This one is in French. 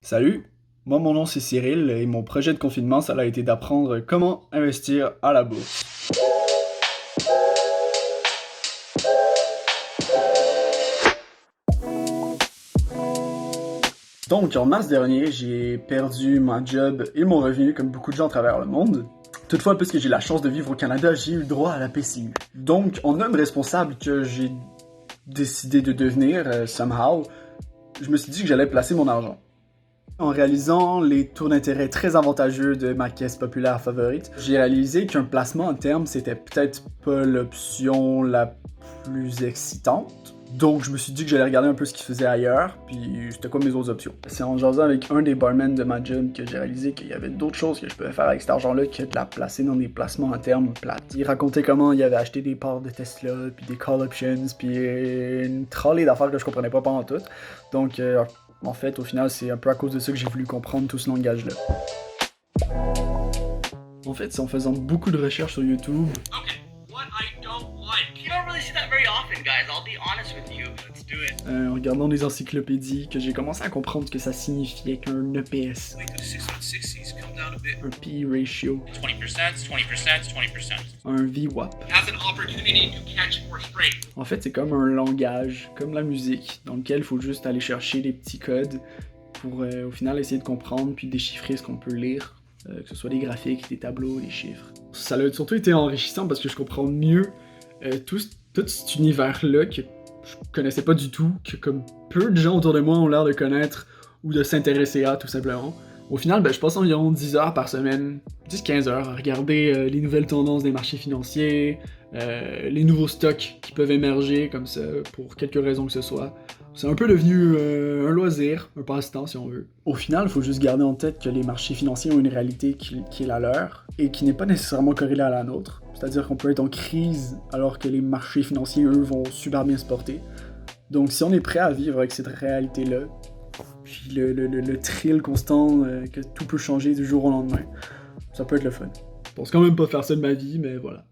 Salut, moi mon nom c'est Cyril et mon projet de confinement ça a été d'apprendre comment investir à la bourse. Donc en mars dernier, j'ai perdu mon job et mon revenu comme beaucoup de gens à travers le monde. Toutefois, puisque j'ai la chance de vivre au Canada, j'ai eu le droit à la PCU. Donc en homme responsable que j'ai décidé de devenir, somehow, je me suis dit que j'allais placer mon argent. En réalisant les taux d'intérêt très avantageux de ma caisse populaire favorite, j'ai réalisé qu'un placement à terme, c'était peut-être pas l'option la plus excitante. Donc je me suis dit que j'allais regarder un peu ce qu'ils faisaient ailleurs, puis c'était quoi mes autres options. C'est en jasant avec un des barmen de ma job que j'ai réalisé qu'il y avait d'autres choses que je pouvais faire avec cet argent-là que de la placer dans des placements à terme plates. Il racontait comment il avait acheté des parts de Tesla, puis des call options, puis une trolley d'affaires que je comprenais pas pendant tout. Donc en fait, au final, c'est un peu à cause de ça que j'ai voulu comprendre tout ce langage-là. En fait, c'est en faisant beaucoup de recherches sur YouTube. Okay, what I don't like. You don't really see that very often, guys. I'll be honest with you. Let's do it. En regardant des encyclopédies, que j'ai commencé à comprendre ce que ça signifiait qu'un EPS, Wait, the 616 come down a bit. un P ratio, 20%, 20%, 20%. un VWAP. Has an opportunity to catch more straight. En fait, c'est comme un langage, comme la musique, dans lequel il faut juste aller chercher des petits codes pour au final essayer de comprendre puis déchiffrer ce qu'on peut lire, que ce soit des graphiques, des tableaux, des chiffres. Ça a surtout été enrichissant parce que je comprends mieux tout cet univers-là que je connaissais pas du tout, que comme peu de gens autour de moi ont l'air de connaître ou de s'intéresser à tout simplement. Au final, je passe environ 10 heures par semaine, 10-15 heures à regarder les nouvelles tendances des marchés financiers, les nouveaux stocks qui peuvent émerger comme ça pour quelque raison que ce soit. C'est un peu devenu un loisir, un passe-temps si on veut. Au final, il faut juste garder en tête que les marchés financiers ont une réalité qui est la leur et qui n'est pas nécessairement corrélée à la nôtre. C'est-à-dire qu'on peut être en crise alors que les marchés financiers, eux, vont super bien se porter. Donc si on est prêt à vivre avec cette réalité-là, puis le thrill constant que tout peut changer du jour au lendemain, ça peut être le fun. Je pense quand même pas faire ça de ma vie, mais voilà.